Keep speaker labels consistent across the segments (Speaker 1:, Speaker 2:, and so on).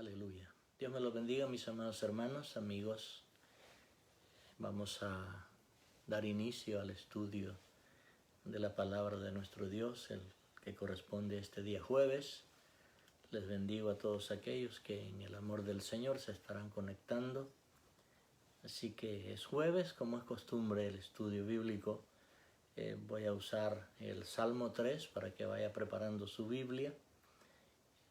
Speaker 1: Aleluya. Dios me los bendiga, mis amados hermanos, amigos. Vamos a dar inicio al estudio de la palabra de nuestro Dios, el que corresponde a este día jueves. Les bendigo a todos aquellos que en el amor del Señor se estarán conectando. Así que es jueves, como es costumbre, el estudio bíblico. Voy a usar el Salmo 3 para que vaya preparando su Biblia.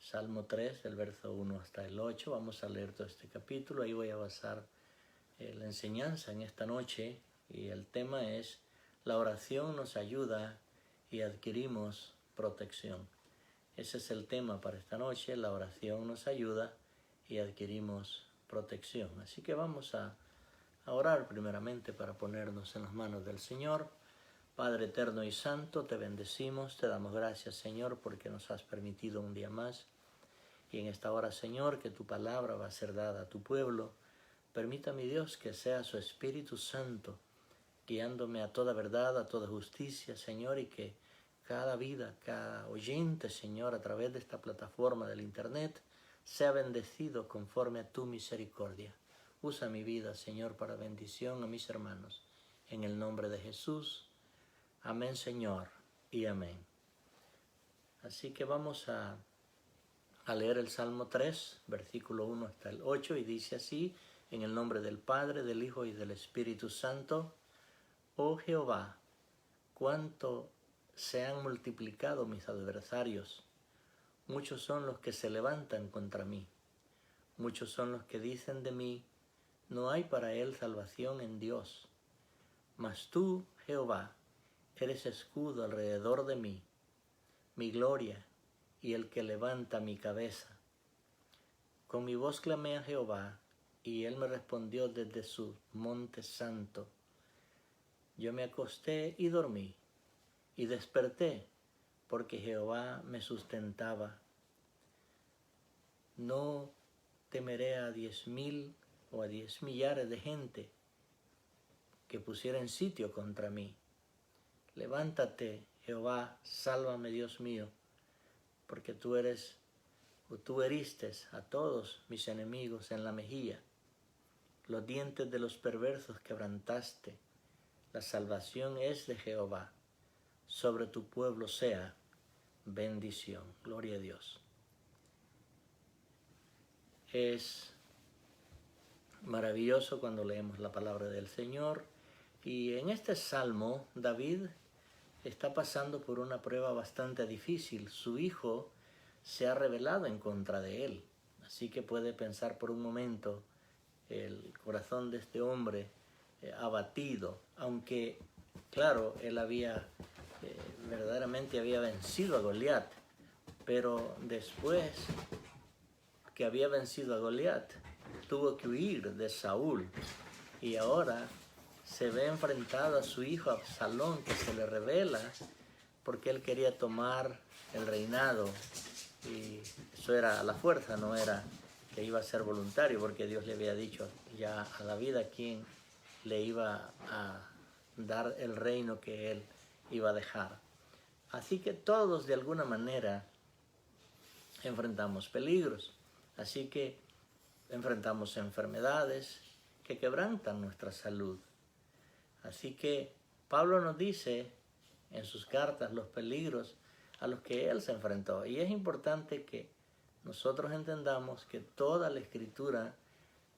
Speaker 1: Salmo 3, del verso 1 hasta el 8. Vamos a leer todo este capítulo. Ahí voy a basar la enseñanza en esta noche. Y el tema es: la oración nos ayuda y adquirimos protección. Ese es el tema para esta noche. La oración nos ayuda y adquirimos protección. Así que vamos a orar primeramente para ponernos en las manos del Señor. Padre eterno y santo, te bendecimos, te damos gracias, Señor, porque nos has permitido un día más. Y en esta hora, Señor, que tu palabra va a ser dada a tu pueblo. Permita, mi Dios, que sea su Espíritu Santo guiándome a toda verdad, a toda justicia, Señor, y que cada vida, cada oyente, Señor, a través de esta plataforma del Internet, sea bendecido conforme a tu misericordia. Usa mi vida, Señor, para bendición a mis hermanos. En el nombre de Jesús. Amén, Señor, y amén. Así que vamos a leer el Salmo 3, versículo 1 hasta el 8, y dice así: en el nombre del Padre, del Hijo y del Espíritu Santo. Oh Jehová, cuánto se han multiplicado mis adversarios. Muchos son los que se levantan contra mí. Muchos son los que dicen de mí: no hay para él salvación en Dios. Mas tú, Jehová, eres escudo alrededor de mí, mi gloria y el que levanta mi cabeza. Con mi voz clamé a Jehová, y él me respondió desde su monte santo. Yo me acosté y dormí, y desperté, porque Jehová me sustentaba. No temeré a 10,000 o a 10 millares de gente que pusieran sitio contra mí. Levántate, Jehová, sálvame, Dios mío, porque tú heriste a todos mis enemigos en la mejilla. Los dientes de los perversos quebrantaste. La salvación es de Jehová. Sobre tu pueblo sea bendición. Gloria a Dios. Es maravilloso cuando leemos la palabra del Señor. Y en este salmo, David está pasando por una prueba bastante difícil. Su hijo se ha rebelado en contra de él. Así que puede pensar por un momento el corazón de este hombre abatido, aunque, claro, él verdaderamente había vencido a Goliat, pero después que había vencido a Goliat, tuvo que huir de Saúl, y ahora se ve enfrentado a su hijo Absalón, que se le revela porque él quería tomar el reinado, y eso era a la fuerza, no era que iba a ser voluntario, porque Dios le había dicho ya a David a quien le iba a dar el reino que él iba a dejar. Así que todos de alguna manera enfrentamos peligros, así que enfrentamos enfermedades que quebrantan nuestra salud. Así que Pablo nos dice en sus cartas los peligros a los que él se enfrentó. Y es importante que nosotros entendamos que toda la Escritura,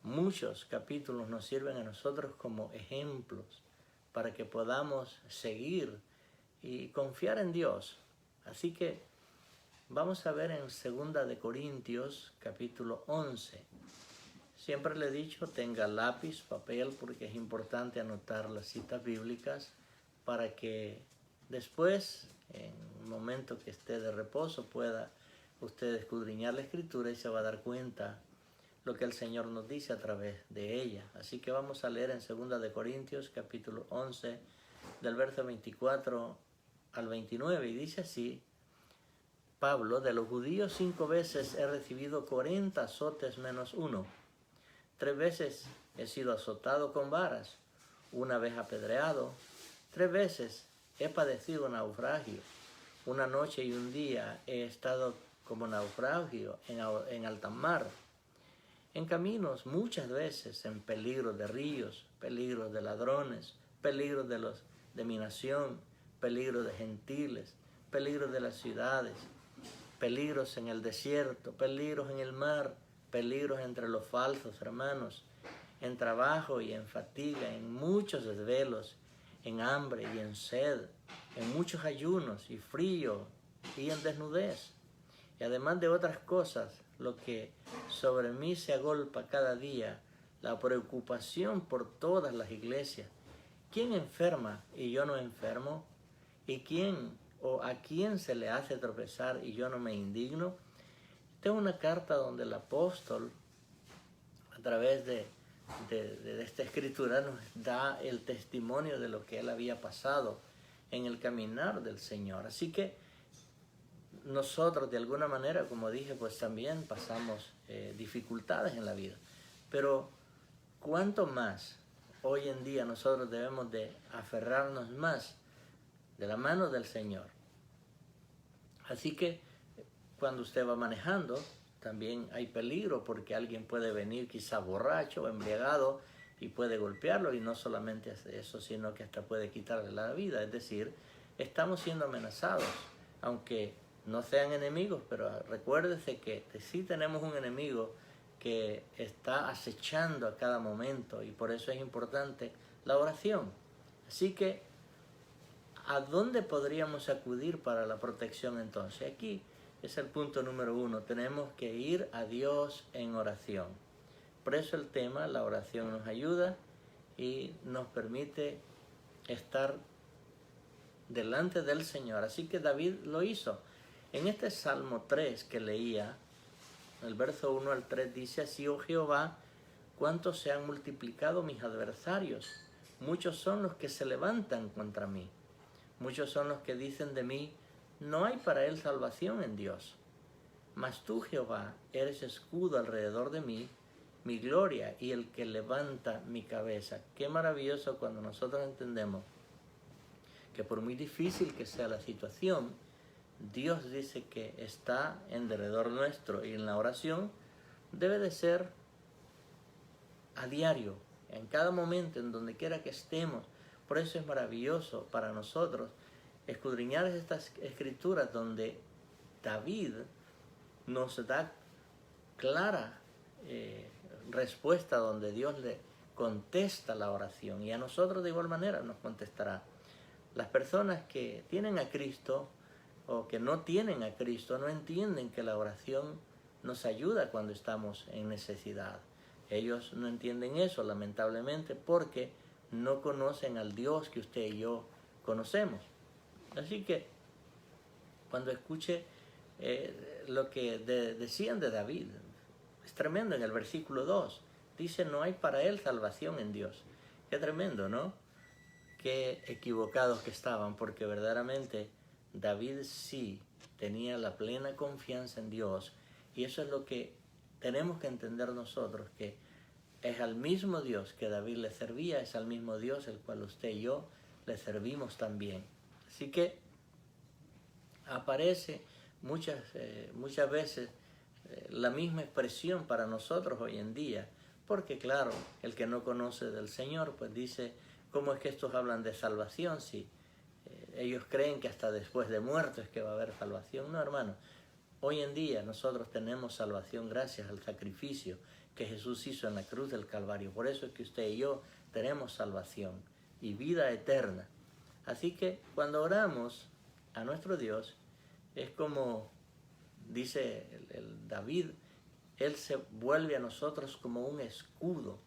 Speaker 1: muchos capítulos nos sirven a nosotros como ejemplos para que podamos seguir y confiar en Dios. Así que vamos a ver en 2 de Corintios, capítulo 11. Siempre le he dicho, tenga lápiz, papel, porque es importante anotar las citas bíblicas para que después, en un momento que esté de reposo, pueda usted escudriñar la Escritura y se va a dar cuenta lo que el Señor nos dice a través de ella. Así que vamos a leer en 2 de Corintios, capítulo 11, del verso 24 al 29, y dice así: Pablo, de los judíos 5 veces he recibido 40 azotes menos uno. 3 veces he sido azotado con varas, 1 vez apedreado, 3 veces he padecido naufragio. 1 noche y 1 día he estado como naufragio en alta mar. en caminos muchas veces en peligro de ríos, peligros de ladrones, peligros de mi nación, peligros de gentiles, peligros de las ciudades, peligros en el desierto, peligros en el mar, peligros entre los falsos hermanos, en trabajo y en fatiga, en muchos desvelos, en hambre y en sed, en muchos ayunos y frío y en desnudez. Y además de otras cosas, lo que sobre mí se agolpa cada día, la preocupación por todas las iglesias. ¿Quién enferma y yo no enfermo? ¿Y quién o a quién se le hace tropezar y yo no me indigno? Tengo una carta donde el apóstol, a través de esta escritura, nos da el testimonio de lo que él había pasado en el caminar del Señor. Así que nosotros de alguna manera, como dije, pues también pasamos dificultades en la vida. Pero cuánto más hoy en día nosotros debemos de aferrarnos más de la mano del Señor. Así que cuando usted va manejando, también hay peligro porque alguien puede venir quizá borracho o embriagado y puede golpearlo, y no solamente eso, sino que hasta puede quitarle la vida. Es decir, estamos siendo amenazados, aunque no sean enemigos, pero recuérdese que sí tenemos un enemigo que está acechando a cada momento, y por eso es importante la oración. Así que, ¿a dónde podríamos acudir para la protección entonces? Aquí es el punto número 1. Tenemos que ir a Dios en oración. Por eso el tema, la oración nos ayuda y nos permite estar delante del Señor. Así que David lo hizo. En este Salmo 3 que leía, el verso 1 al 3 dice: así, oh Jehová, cuánto se han multiplicado mis adversarios. Muchos son los que se levantan contra mí. Muchos son los que dicen de mí: no hay para él salvación en Dios. Mas tú, Jehová, eres escudo alrededor de mí, mi gloria y el que levanta mi cabeza. Qué maravilloso cuando nosotros entendemos que por muy difícil que sea la situación, Dios dice que está en derredor nuestro, y en la oración debe de ser a diario, en cada momento, en donde quiera que estemos. Por eso es maravilloso para nosotros escudriñar estas escrituras donde David nos da clara respuesta, donde Dios le contesta la oración, y a nosotros de igual manera nos contestará. Las personas que tienen a Cristo o que no tienen a Cristo no entienden que la oración nos ayuda cuando estamos en necesidad. Ellos no entienden eso, lamentablemente, porque no conocen al Dios que usted y yo conocemos. Así que cuando escuche lo que decían de David, es tremendo. En el versículo 2 dice: no hay para él salvación en Dios. Qué tremendo, ¿no? Qué equivocados que estaban, porque verdaderamente David sí tenía la plena confianza en Dios, y eso es lo que tenemos que entender nosotros, que es al mismo Dios que David le servía, es al mismo Dios el cual usted y yo le servimos también. Así que aparece muchas veces la misma expresión para nosotros hoy en día, porque claro, el que no conoce del Señor pues dice: ¿cómo es que estos hablan de salvación si ellos creen que hasta después de muerto es que va a haber salvación? No, hermano, hoy en día nosotros tenemos salvación gracias al sacrificio que Jesús hizo en la cruz del Calvario. Por eso es que usted y yo tenemos salvación y vida eterna. Así que cuando oramos a nuestro Dios, es como dice el David, Él se vuelve a nosotros como un escudo,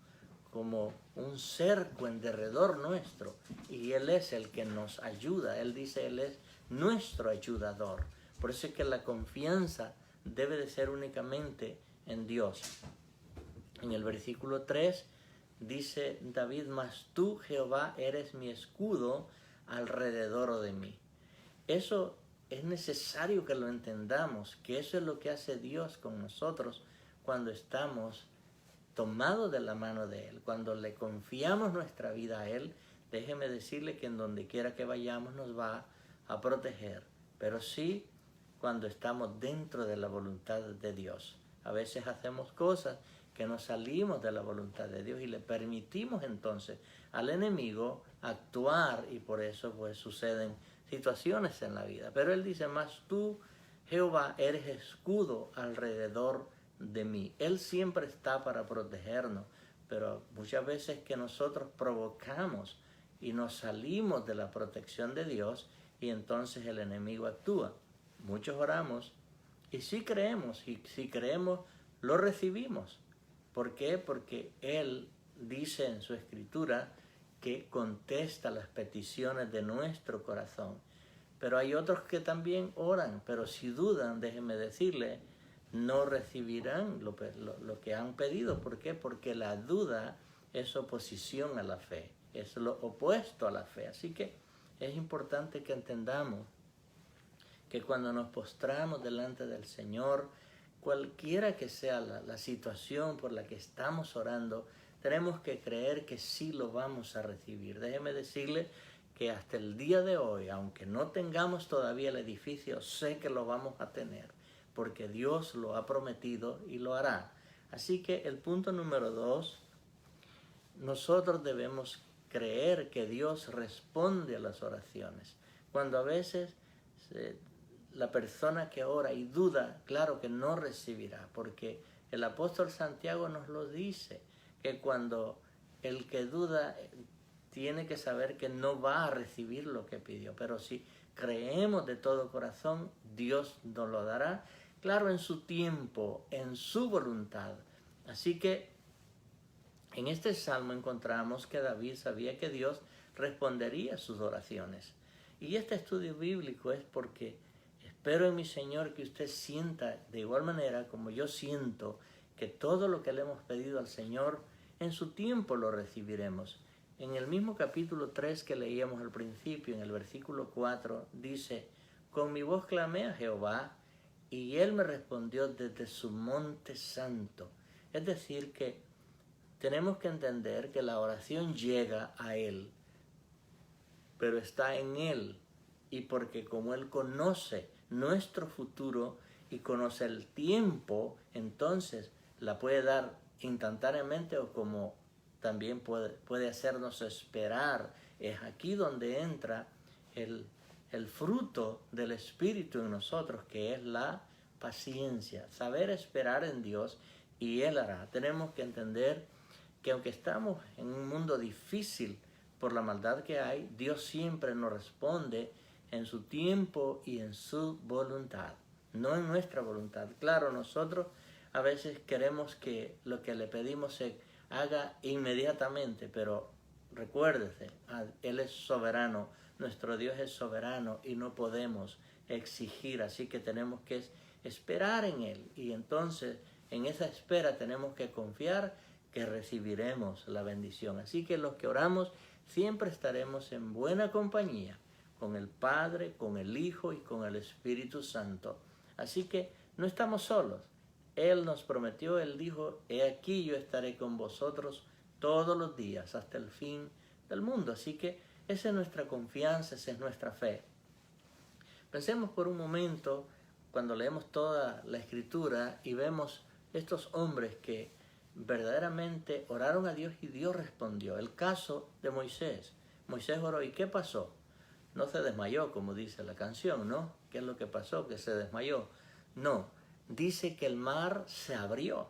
Speaker 1: como un cerco en derredor nuestro, y Él es el que nos ayuda. Él dice: Él es nuestro ayudador. Por eso es que la confianza debe de ser únicamente en Dios. En el versículo 3 dice David: mas tú, Jehová, eres mi escudo alrededor de mí. Eso es necesario que lo entendamos, que eso es lo que hace Dios con nosotros cuando estamos tomados de la mano de Él, cuando le confiamos nuestra vida a Él. Déjeme decirle que en donde quiera que vayamos nos va a proteger, pero sí cuando estamos dentro de la voluntad de Dios. A veces hacemos cosas que nos salimos de la voluntad de Dios y le permitimos entonces al enemigo actuar, y por eso pues suceden situaciones en la vida. Pero él dice, mas tú, Jehová, eres escudo alrededor de mí. Él siempre está para protegernos, pero muchas veces que nosotros provocamos y nos salimos de la protección de Dios, y entonces el enemigo actúa. Muchos oramos y sí creemos, y si creemos lo recibimos. ¿Por qué? Porque Él dice en su escritura que contesta las peticiones de nuestro corazón. Pero hay otros que también oran, pero si dudan, déjenme decirle, no recibirán lo que han pedido. ¿Por qué? Porque la duda es oposición a la fe, es lo opuesto a la fe. Así que es importante que entendamos que cuando nos postramos delante del Señor, cualquiera que sea la situación por la que estamos orando, tenemos que creer que sí lo vamos a recibir. Déjeme decirle que hasta el día de hoy, aunque no tengamos todavía el edificio, sé que lo vamos a tener, porque Dios lo ha prometido y lo hará. Así que el punto número 2, nosotros debemos creer que Dios responde a las oraciones. Cuando a veces la persona que ora y duda, claro que no recibirá, porque el apóstol Santiago nos lo dice, que cuando el que duda tiene que saber que no va a recibir lo que pidió, pero si creemos de todo corazón, Dios nos lo dará, claro, en su tiempo, en su voluntad. Así que en este salmo encontramos que David sabía que Dios respondería a sus oraciones. Y este estudio bíblico es porque espero en mi Señor que usted sienta de igual manera como yo siento que todo lo que le hemos pedido al Señor, en su tiempo lo recibiremos. En el mismo capítulo 3 que leíamos al principio, en el versículo 4, dice, con mi voz clamé a Jehová, y Él me respondió desde su monte santo. Es decir, que tenemos que entender que la oración llega a Él, pero está en Él, y porque como Él conoce nuestro futuro y conoce el tiempo, entonces la puede dar instantáneamente o como también puede hacernos esperar. Es aquí donde entra el fruto del Espíritu en nosotros, que es la paciencia, saber esperar en Dios y Él hará. Tenemos que entender que aunque estamos en un mundo difícil por la maldad que hay, Dios siempre nos responde en su tiempo y en su voluntad, no en nuestra voluntad. Claro, nosotros a veces queremos que lo que le pedimos se haga inmediatamente, pero recuérdese, Él es soberano, nuestro Dios es soberano y no podemos exigir, así que tenemos que esperar en Él, y entonces en esa espera tenemos que confiar que recibiremos la bendición. Así que los que oramos siempre estaremos en buena compañía con el Padre, con el Hijo y con el Espíritu Santo. Así que no estamos solos. Él nos prometió, Él dijo, he aquí yo estaré con vosotros todos los días hasta el fin del mundo. Así que esa es nuestra confianza, esa es nuestra fe. Pensemos por un momento cuando leemos toda la Escritura y vemos estos hombres que verdaderamente oraron a Dios y Dios respondió. El caso de Moisés. Moisés oró, ¿y qué pasó? No se desmayó, como dice la canción, ¿no? ¿Qué es lo que pasó? Que se desmayó. No, dice que el mar se abrió.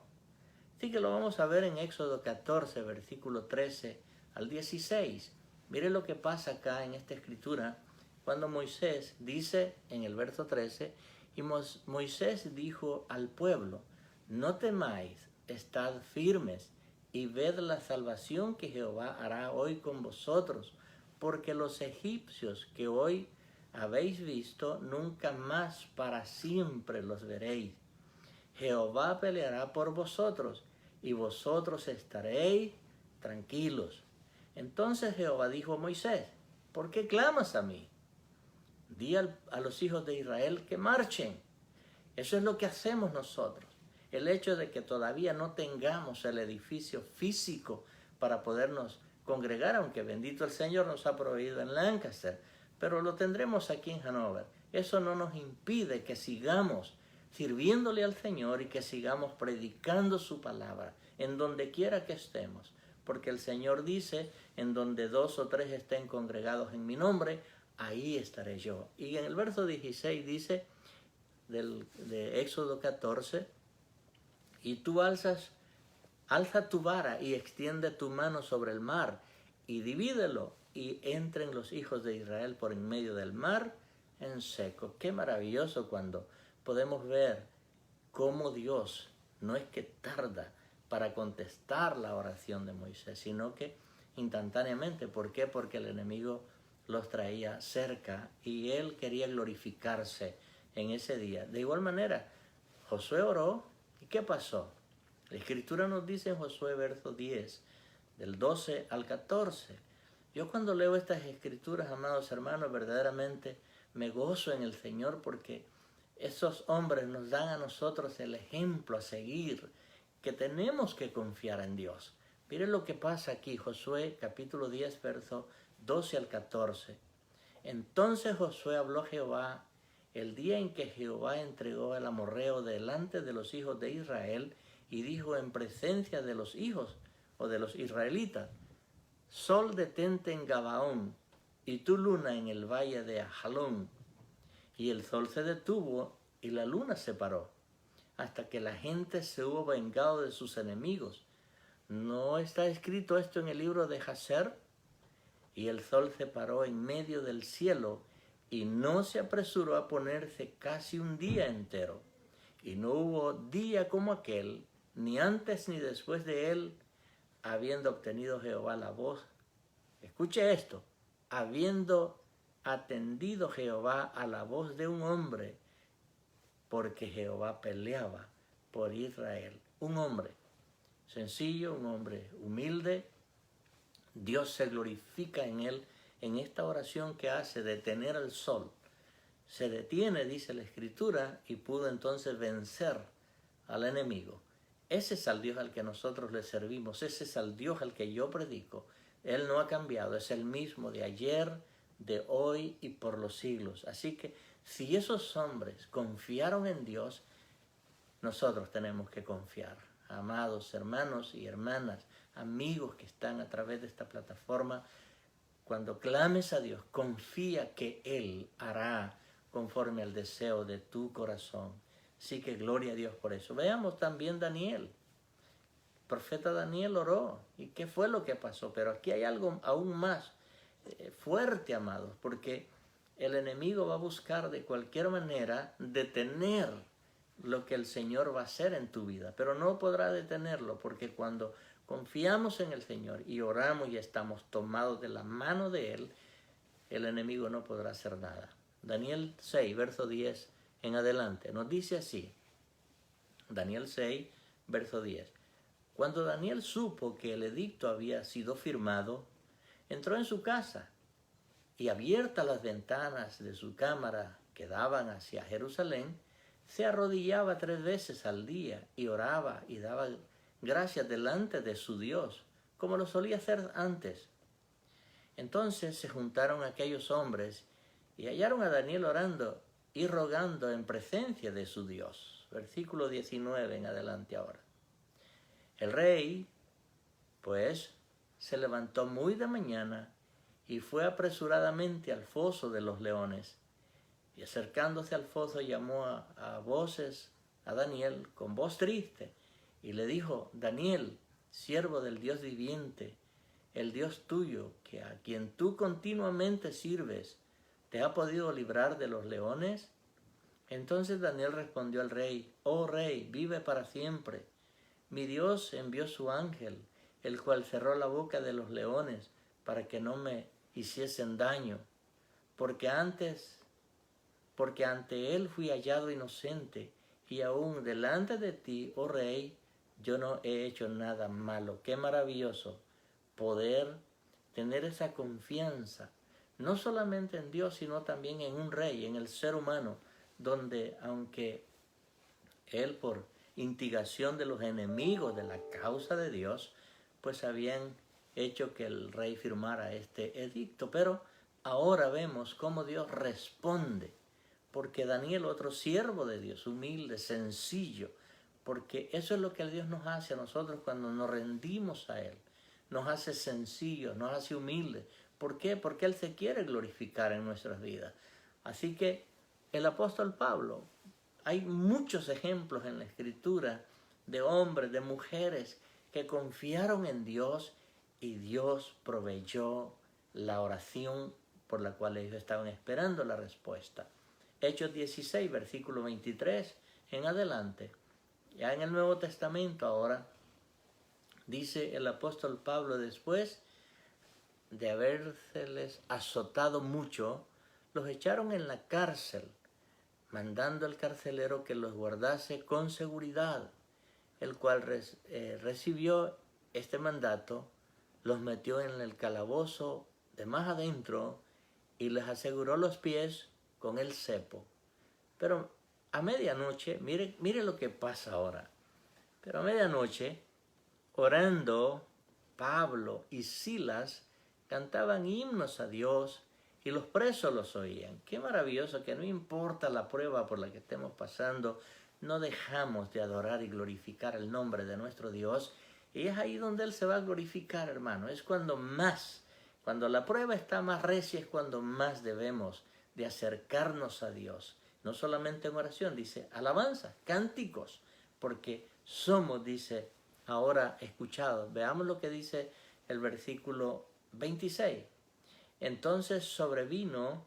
Speaker 1: Así que lo vamos a ver en Éxodo 14, versículo 13 al 16. Mire lo que pasa acá en esta escritura, cuando Moisés dice en el verso 13, y Moisés dijo al pueblo, no temáis, estad firmes y ved la salvación que Jehová hará hoy con vosotros, porque los egipcios que hoy habéis visto, nunca más para siempre los veréis. Jehová peleará por vosotros y vosotros estaréis tranquilos. Entonces Jehová dijo a Moisés, ¿por qué clamas a mí? Di a los hijos de Israel que marchen. Eso es lo que hacemos nosotros. El hecho de que todavía no tengamos el edificio físico para podernos congregar, aunque bendito el Señor nos ha proveído en Lancaster, pero lo tendremos aquí en Hanover. Eso no nos impide que sigamos sirviéndole al Señor y que sigamos predicando su palabra en donde quiera que estemos. Porque el Señor dice, en donde 2 o 3 estén congregados en mi nombre, ahí estaré yo. Y en el verso 16 dice, de Éxodo 14, y tú alza tu vara y extiende tu mano sobre el mar y divídelo y entren los hijos de Israel por en medio del mar en seco. Qué maravilloso cuando podemos ver cómo Dios no es que tarda para contestar la oración de Moisés, sino que instantáneamente. ¿Por qué? Porque el enemigo los traía cerca y él quería glorificarse en ese día. De igual manera, Josué oró, ¿y qué pasó? La Escritura nos dice en Josué verso 10, del 12 al 14. Yo cuando leo estas Escrituras, amados hermanos, verdaderamente me gozo en el Señor porque esos hombres nos dan a nosotros el ejemplo a seguir, que tenemos que confiar en Dios. Miren lo que pasa aquí, Josué capítulo 10, verso 12 al 14. Entonces Josué habló a Jehová el día en que Jehová entregó el amorreo delante de los hijos de Israel y dijo en presencia de los hijos o de los israelitas: Sol detente en Gabaón y tu luna en el valle de Ajalón. Y el sol se detuvo y la luna se paró, hasta que la gente se hubo vengado de sus enemigos. ¿No está escrito esto en el libro de Jaser? Y el sol se paró en medio del cielo y no se apresuró a ponerse casi un día entero. Y no hubo día como aquel, ni antes ni después de él, habiendo obtenido Jehová la voz. Escuche esto, habiendo atendido Jehová a la voz de un hombre, porque Jehová peleaba por Israel. Un hombre sencillo, un hombre humilde. Dios se glorifica en él en esta oración que hace de detener al sol. Se detiene, dice la Escritura, y pudo entonces vencer al enemigo. Ese es al Dios al que nosotros le servimos, ese es al Dios al que yo predico. Él no ha cambiado, es el mismo de ayer, de hoy y por los siglos. Así que si esos hombres confiaron en Dios, nosotros tenemos que confiar. Amados hermanos y hermanas, amigos que están a través de esta plataforma, cuando clames a Dios, confía que Él hará conforme al deseo de tu corazón. Así que gloria a Dios por eso. Veamos también Daniel. El profeta Daniel oró. ¿Y qué fue lo que pasó? Pero aquí hay algo aún más fuerte, amados, porque el enemigo va a buscar de cualquier manera detener lo que el Señor va a hacer en tu vida, pero no podrá detenerlo, porque cuando confiamos en el Señor y oramos y estamos tomados de la mano de Él, el enemigo no podrá hacer nada. Daniel 6, verso 10 en adelante, nos dice así, Daniel 6, verso 10. Cuando Daniel supo que el edicto había sido firmado, entró en su casa y abiertas las ventanas de su cámara que daban hacia Jerusalén, se arrodillaba 3 veces al día y oraba y daba gracias delante de su Dios, como lo solía hacer antes. Entonces se juntaron aquellos hombres y hallaron a Daniel orando y rogando en presencia de su Dios. Versículo 19 en adelante ahora. El rey, pues, se levantó muy de mañana y fue apresuradamente al foso de los leones. Y acercándose al foso llamó a voces a Daniel con voz triste y le dijo: Daniel, siervo del Dios viviente, el Dios tuyo, que a quien tú continuamente sirves, ¿te ha podido librar de los leones? Entonces Daniel respondió al rey: Oh rey, vive para siempre. Mi Dios envió su ángel, el cual cerró la boca de los leones para que no me hiciesen daño, porque ante él fui hallado inocente, y aún delante de ti, oh rey, yo no he hecho nada malo. Qué maravilloso poder tener esa confianza, no solamente en Dios, sino también en un rey, en el ser humano, donde aunque él por instigación de los enemigos de la causa de Dios, pues habían hecho que el rey firmara este edicto, pero ahora vemos cómo Dios responde porque Daniel, otro siervo de Dios, humilde, sencillo, porque eso es lo que Dios nos hace a nosotros cuando nos rendimos a Él. Nos hace sencillos, nos hace humildes. ¿Por qué? Porque Él se quiere glorificar en nuestras vidas. Así que el apóstol Pablo, hay muchos ejemplos en la Escritura de hombres, de mujeres que confiaron en Dios y Dios proveyó la oración por la cual ellos estaban esperando la respuesta. Hechos 16, versículo 23 en adelante. Ya en el Nuevo Testamento ahora, dice el apóstol Pablo, después de habérseles azotado mucho, los echaron en la cárcel, mandando al carcelero que los guardase con seguridad, el cual recibió este mandato, los metió en el calabozo de más adentro y les aseguró los pies con el cepo. Pero a medianoche, mire lo que pasa ahora. Pero a medianoche, orando, Pablo y Silas cantaban himnos a Dios y los presos los oían. Qué maravilloso que no importa la prueba por la que estemos pasando, no dejamos de adorar y glorificar el nombre de nuestro Dios. Y es ahí donde Él se va a glorificar, hermano. Es cuando la prueba está más recia, es cuando más debemos de acercarnos a Dios. No solamente en oración, dice alabanza, cánticos, porque somos, dice, ahora escuchados. Veamos lo que dice el versículo 26. Entonces sobrevino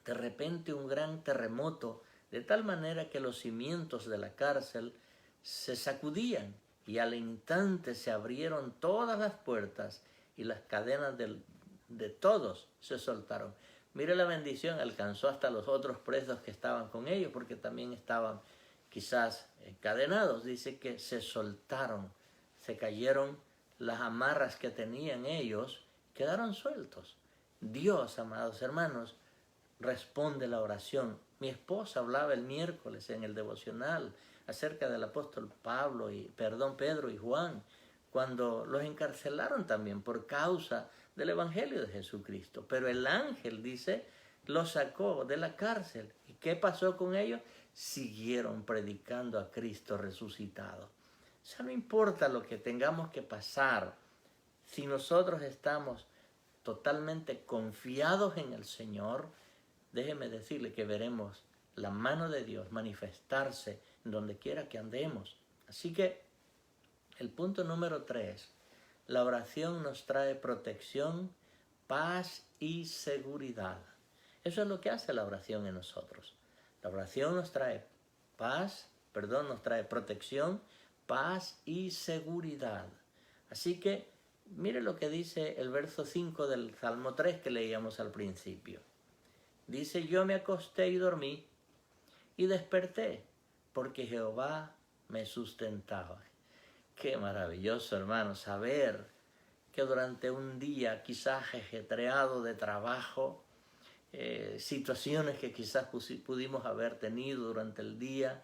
Speaker 1: de repente un gran terremoto, de tal manera que los cimientos de la cárcel se sacudían y al instante se abrieron todas las puertas y las cadenas de todos se soltaron. Mire la bendición, alcanzó hasta los otros presos que estaban con ellos, porque también estaban quizás encadenados. Dice que se soltaron, se cayeron las amarras que tenían ellos, quedaron sueltos. Dios, amados hermanos, responde la oración. Mi esposa hablaba el miércoles en el devocional acerca del apóstol Pedro y Juan, cuando los encarcelaron también por causa del Evangelio de Jesucristo. Pero el ángel, dice, los sacó de la cárcel. ¿Y qué pasó con ellos? Siguieron predicando a Cristo resucitado. O sea, no importa lo que tengamos que pasar, si nosotros estamos totalmente confiados en el Señor, déjeme decirle que veremos la mano de Dios manifestarse en donde quiera que andemos. Así que el punto número 3, la oración nos trae protección, paz y seguridad. Eso es lo que hace la oración en nosotros. La oración nos trae nos trae protección, paz y seguridad. Así que mire lo que dice el verso 5 del Salmo 3 que leíamos al principio. Dice, yo me acosté y dormí y desperté porque Jehová me sustentaba. Qué maravilloso, hermano, saber que durante un día quizás ajetreado de trabajo, situaciones que quizás pudimos haber tenido durante el día,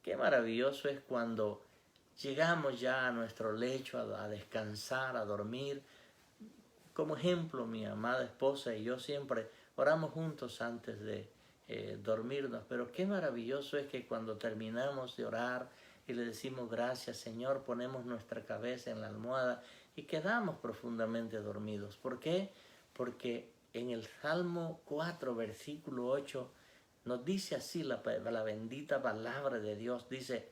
Speaker 1: qué maravilloso es cuando llegamos ya a nuestro lecho a descansar, a dormir. Como ejemplo, mi amada esposa y yo siempre oramos juntos antes de dormirnos, pero qué maravilloso es que cuando terminamos de orar y le decimos gracias Señor, ponemos nuestra cabeza en la almohada y quedamos profundamente dormidos. ¿Por qué? Porque en el Salmo 4, versículo 8, nos dice así la bendita palabra de Dios, dice,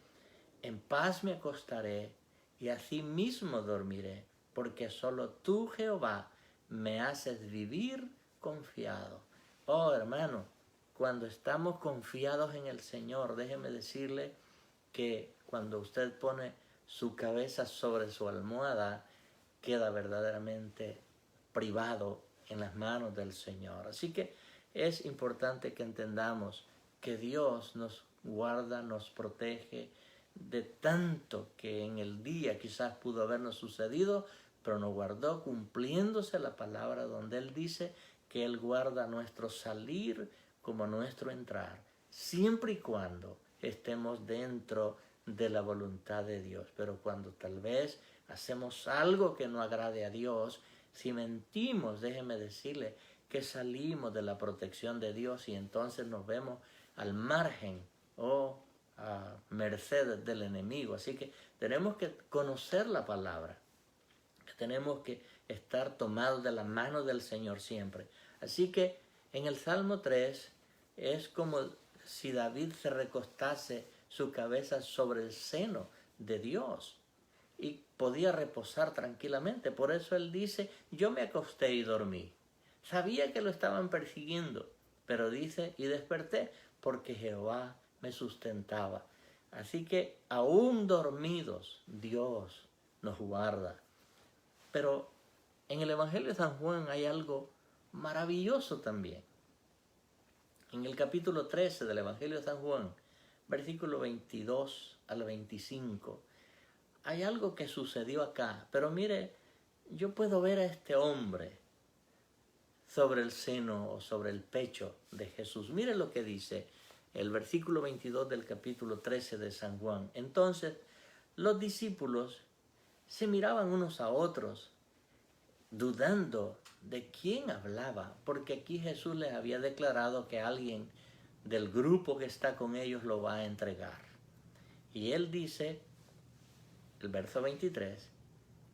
Speaker 1: en paz me acostaré y así mismo dormiré, porque solo tú, Jehová, me haces vivir confiado. Oh, hermano, cuando estamos confiados en el Señor, déjeme decirle que cuando usted pone su cabeza sobre su almohada, queda verdaderamente privado en las manos del Señor. Así que es importante que entendamos que Dios nos guarda, nos protege de tanto que en el día quizás pudo habernos sucedido, pero nos guardó cumpliéndose la palabra donde Él dice que Él guarda nuestro salir como nuestro entrar, siempre y cuando estemos dentro de la voluntad de Dios. Pero cuando tal vez hacemos algo que no agrade a Dios, si mentimos, déjeme decirle que salimos de la protección de Dios y entonces nos vemos al margen o a merced del enemigo. Así que tenemos que conocer la palabra, tenemos que estar tomados de la mano del Señor siempre. Así que en el Salmo 3 es como si David se recostase su cabeza sobre el seno de Dios y podía reposar tranquilamente. Por eso él dice, yo me acosté y dormí. Sabía que lo estaban persiguiendo, pero dice, y desperté porque Jehová me sustentaba. Así que aún dormidos, Dios nos guarda. Pero en el Evangelio de San Juan hay algo maravilloso también. En el capítulo 13 del Evangelio de San Juan, versículo 22 al 25, hay algo que sucedió acá. Pero mire, yo puedo ver a este hombre sobre el seno o sobre el pecho de Jesús. Mire lo que dice el versículo 22 del capítulo 13 de San Juan. Entonces, los discípulos se miraban unos a otros, dudando de quién hablaba, porque aquí Jesús les había declarado que alguien del grupo que está con ellos lo va a entregar. Y él dice, el verso 23,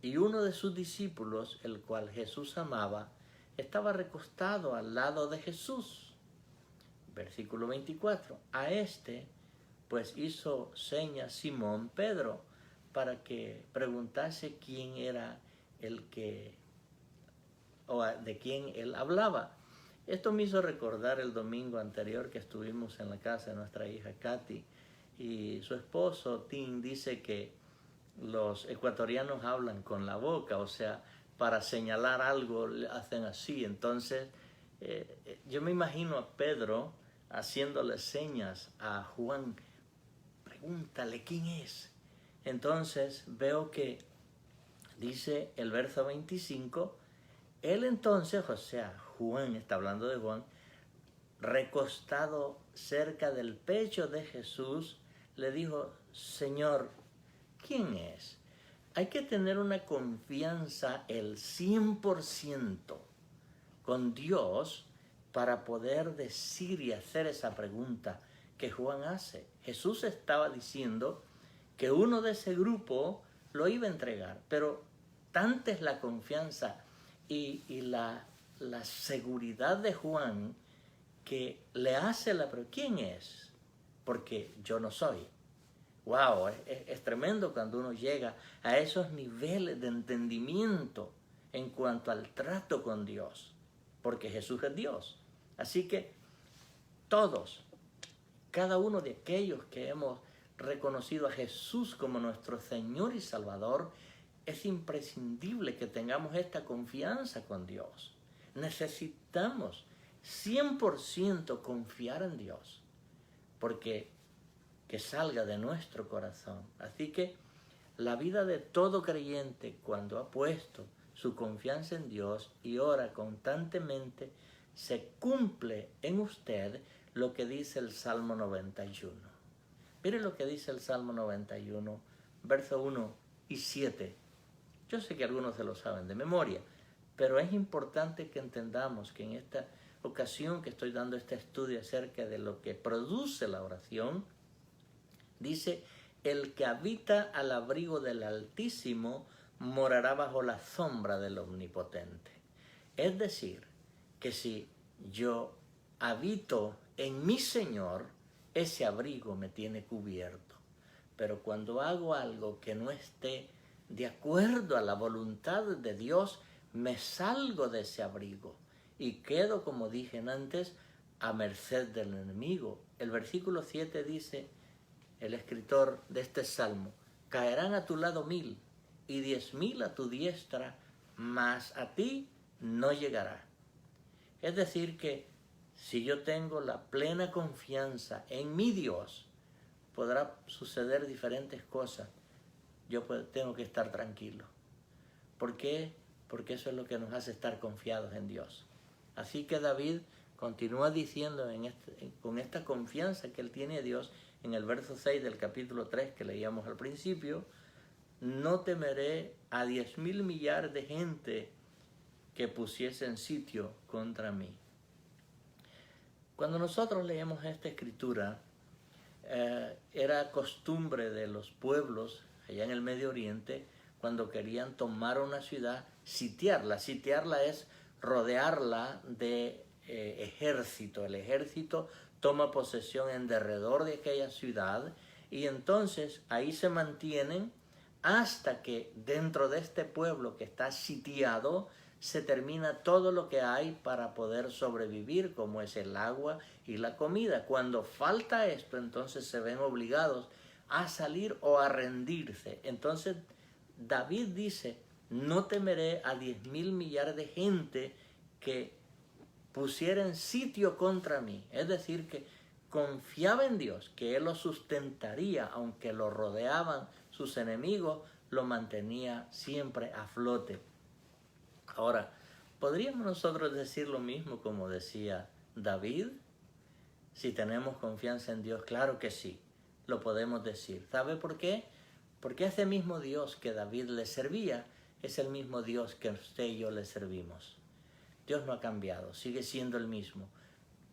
Speaker 1: y uno de sus discípulos, el cual Jesús amaba, estaba recostado al lado de Jesús. Versículo 24, a este pues hizo señas Simón Pedro para que preguntase quién era el que, o de quién él hablaba. Esto me hizo recordar el domingo anterior que estuvimos en la casa de nuestra hija Katy y su esposo Tim dice que los ecuatorianos hablan con la boca, o sea, para señalar algo hacen así. Entonces yo me imagino a Pedro haciéndole señas a Juan, pregúntale quién es. Entonces veo que dice el verso 25, él entonces, o sea, Juan, está hablando de Juan, recostado cerca del pecho de Jesús, le dijo, Señor, ¿quién es? Hay que tener una confianza el 100% con Dios para poder decir y hacer esa pregunta que Juan hace. Jesús estaba diciendo que uno de ese grupo lo iba a entregar, pero tanta es la confianza y la seguridad de Juan que le hace la pregunta, ¿quién es? Porque yo no soy. Wow, es tremendo cuando uno llega a esos niveles de entendimiento en cuanto al trato con Dios, porque Jesús es Dios. Así que todos, cada uno de aquellos que hemos reconocido a Jesús como nuestro Señor y Salvador, es imprescindible que tengamos esta confianza con Dios. Necesitamos 100% confiar en Dios, porque que salga de nuestro corazón. Así que la vida de todo creyente, cuando ha puesto su confianza en Dios y ora constantemente, se cumple en usted lo que dice el Salmo 91. Mire lo que dice el Salmo 91, verso 1 y 7. Yo sé que algunos se lo saben de memoria, pero es importante que entendamos que en esta ocasión que estoy dando este estudio acerca de lo que produce la oración, dice, el que habita al abrigo del Altísimo morará bajo la sombra del Omnipotente. Es decir, que si yo habito en mi Señor, ese abrigo me tiene cubierto. Pero cuando hago algo que no esté de acuerdo a la voluntad de Dios, me salgo de ese abrigo y quedo, como dije antes, a merced del enemigo. El versículo 7 dice, el escritor de este salmo, caerán a tu lado 1000 y 10,000 a tu diestra, mas a ti no llegará. Es decir que si yo tengo la plena confianza en mi Dios, podrá suceder diferentes cosas. Yo tengo que estar tranquilo. ¿Por qué? Porque eso es lo que nos hace estar confiados en Dios. Así que David continúa diciendo con esta confianza que él tiene a Dios, en el verso 6 del capítulo 3 que leíamos al principio, no temeré a 10,000 millares de gente que pusiesen sitio contra mí. Cuando nosotros leemos esta escritura, era costumbre de los pueblos allá en el Medio Oriente, cuando querían tomar una ciudad, sitiarla. Sitiarla es rodearla de ejército. El ejército toma posesión en derredor de aquella ciudad y entonces ahí se mantienen hasta que dentro de este pueblo que está sitiado se termina todo lo que hay para poder sobrevivir, como es el agua y la comida. Cuando falta esto, entonces se ven obligados a salir o a rendirse. Entonces David dice, no temeré a 10,000 millares de gente que pusieran sitio contra mí. Es decir, que confiaba en Dios, que Él lo sustentaría, aunque lo rodeaban sus enemigos, lo mantenía siempre a flote. Ahora, ¿podríamos nosotros decir lo mismo como decía David? Si tenemos confianza en Dios, claro que sí, lo podemos decir. ¿Sabe por qué? Porque ese mismo Dios que David le servía es el mismo Dios que usted y yo le servimos. Dios no ha cambiado, sigue siendo el mismo.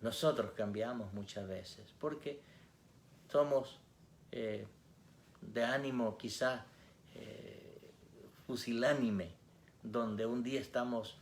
Speaker 1: Nosotros cambiamos muchas veces porque somos de ánimo quizá fusilánime, donde un día estamos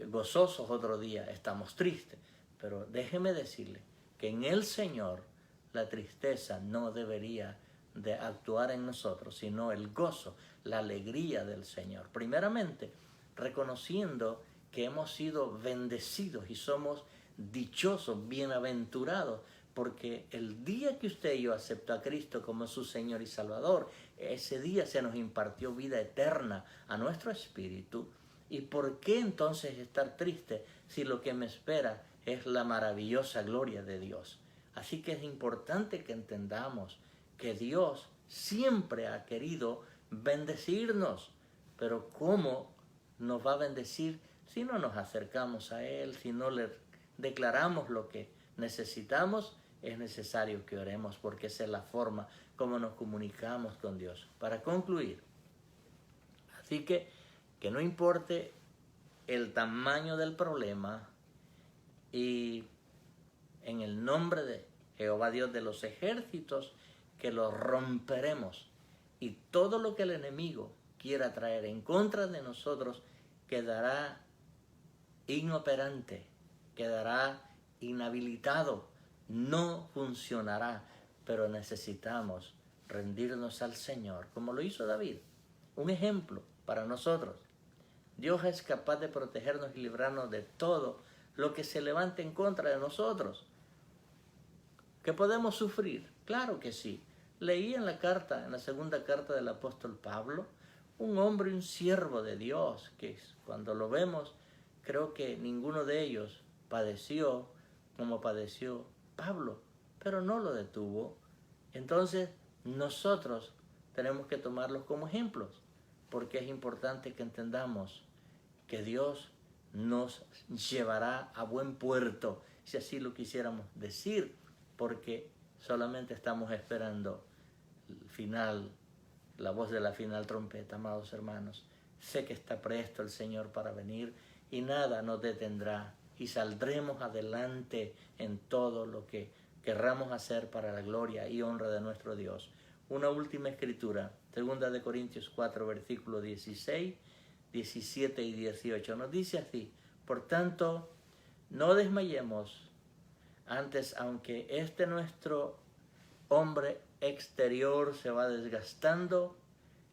Speaker 1: gozosos, otro día estamos tristes. Pero déjeme decirle que en el Señor la tristeza no debería de actuar en nosotros, sino el gozo, la alegría del Señor. Primeramente, reconociendo que hemos sido bendecidos y somos dichosos, bienaventurados, porque el día que usted y yo aceptó a Cristo como su Señor y Salvador, ese día se nos impartió vida eterna a nuestro espíritu. ¿Y por qué entonces estar triste si lo que me espera es la maravillosa gloria de Dios? Así que es importante que entendamos que Dios siempre ha querido bendecirnos, pero ¿cómo nos va a bendecir si no nos acercamos a Él, si no le declaramos lo que necesitamos? Es necesario que oremos porque esa es la forma como nos comunicamos con Dios. Para concluir, así que no importe el tamaño del problema, y en el nombre de Jehová Dios de los ejércitos, que lo romperemos, y todo lo que el enemigo quiera traer en contra de nosotros quedará inoperante, quedará inhabilitado, no funcionará. Pero necesitamos rendirnos al Señor, como lo hizo David. Un ejemplo para nosotros. Dios es capaz de protegernos y librarnos de todo lo que se levante en contra de nosotros. ¿Que podemos sufrir? Claro que sí. Leí en la segunda carta del apóstol Pablo, un hombre, un siervo de Dios, que cuando lo vemos, creo que ninguno de ellos padeció como padeció Pablo, pero no lo detuvo. Entonces, nosotros tenemos que tomarlos como ejemplos, porque es importante que entendamos que Dios nos llevará a buen puerto, si así lo quisiéramos decir, porque solamente estamos esperando el final, la voz de la final trompeta, amados hermanos. Sé que está presto el Señor para venir y nada nos detendrá y saldremos adelante en todo lo que querramos hacer para la gloria y honra de nuestro Dios. Una última escritura, 2 Corintios 4, versículos 16, 17 y 18. Nos dice así: por tanto, no desmayemos, antes, aunque nuestro hombre exterior se va desgastando,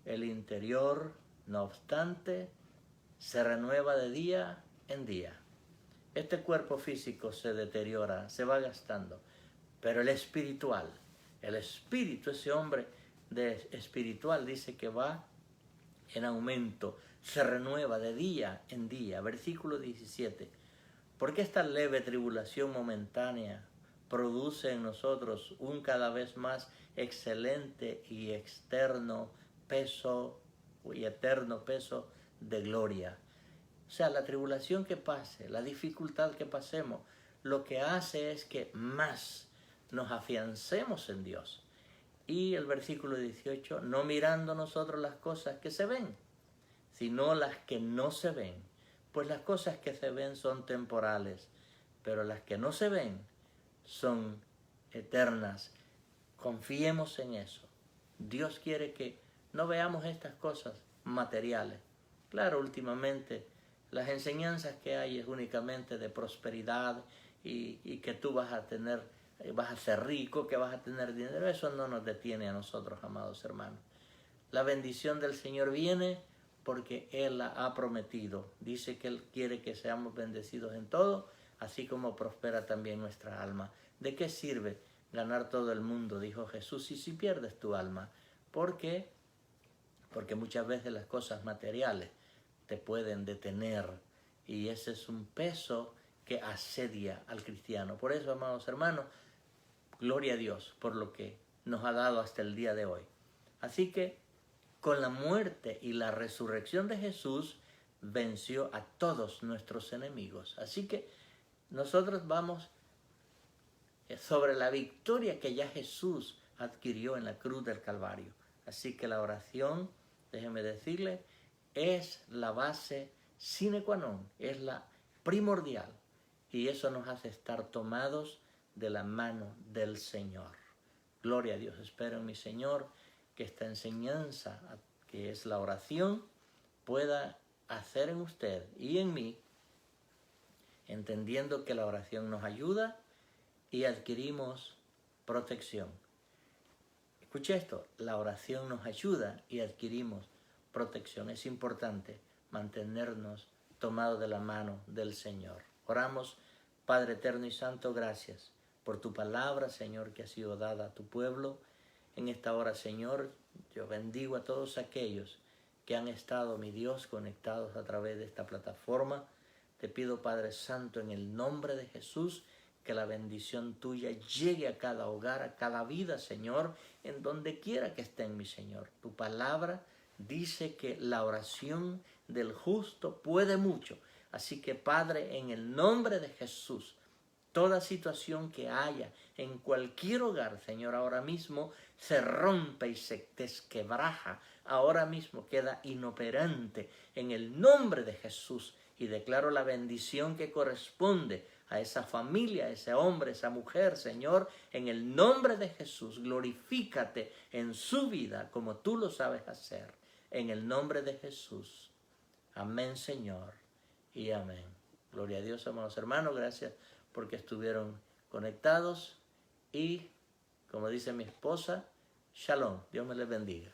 Speaker 1: el interior, no obstante, se renueva de día en día. Este cuerpo físico se deteriora, se va gastando, pero el espiritual, el espíritu, ese hombre espiritual, dice que va en aumento, se renueva de día en día. Versículo 17. Porque esta leve tribulación momentánea produce en nosotros un cada vez más excelente y eterno peso de gloria. O sea, la tribulación que pase, la dificultad que pasemos, lo que hace es que más nos afiancemos en Dios. Y el versículo 18, no mirando nosotros las cosas que se ven, sino las que no se ven, Pues las cosas que se ven son temporales, pero las que no se ven son eternas. Confiemos en eso. Dios quiere que no veamos estas cosas materiales. Claro, últimamente las enseñanzas que hay es únicamente de prosperidad y que tú vas a tener, vas a ser rico, que vas a tener dinero. Eso no nos detiene a nosotros, amados hermanos. La bendición del Señor viene porque Él la ha prometido. Dice que Él quiere que seamos bendecidos en todo, así como prospera también nuestra alma. ¿De qué sirve ganar todo el mundo? Dijo Jesús, y si pierdes tu alma. ¿Por qué? Porque muchas veces las cosas materiales te pueden detener y ese es un peso que asedia al cristiano. Por eso, amados hermanos, gloria a Dios por lo que nos ha dado hasta el día de hoy. Así que con la muerte y la resurrección de Jesús venció a todos nuestros enemigos. Así que nosotros vamos sobre la victoria que ya Jesús adquirió en la cruz del Calvario. Así que la oración, déjeme decirle, es la base sine qua non, es la primordial. Y eso nos hace estar tomados de la mano del Señor. Gloria a Dios. Espero en mi Señor que esta enseñanza, que es la oración, pueda hacer en usted y en mí, entendiendo que la oración nos ayuda y adquirimos protección. Escuche esto, la oración nos ayuda y adquirimos protección. Es importante mantenernos tomados de la mano del Señor. Oramos, Padre eterno y santo, gracias por tu palabra, Señor, que ha sido dada a tu pueblo. En esta hora, Señor, yo bendigo a todos aquellos que han estado, mi Dios, conectados a través de esta plataforma. Te pido, Padre Santo, en el nombre de Jesús, que la bendición tuya llegue a cada hogar, a cada vida, Señor, en donde quiera que estén, mi Señor. Tu palabra dice que la oración del justo puede mucho. Así que, Padre, en el nombre de Jesús, toda situación que haya en cualquier hogar, Señor, ahora mismo se rompe y se desquebraja. Ahora mismo queda inoperante en el nombre de Jesús. Y declaro la bendición que corresponde a esa familia, a ese hombre, esa mujer, Señor, en el nombre de Jesús. Glorifícate en su vida como tú lo sabes hacer. En el nombre de Jesús. Amén, Señor. Y amén. Gloria a Dios, amados hermanos. Gracias porque estuvieron conectados. Y, como dice mi esposa, Shalom. Dios me les bendiga.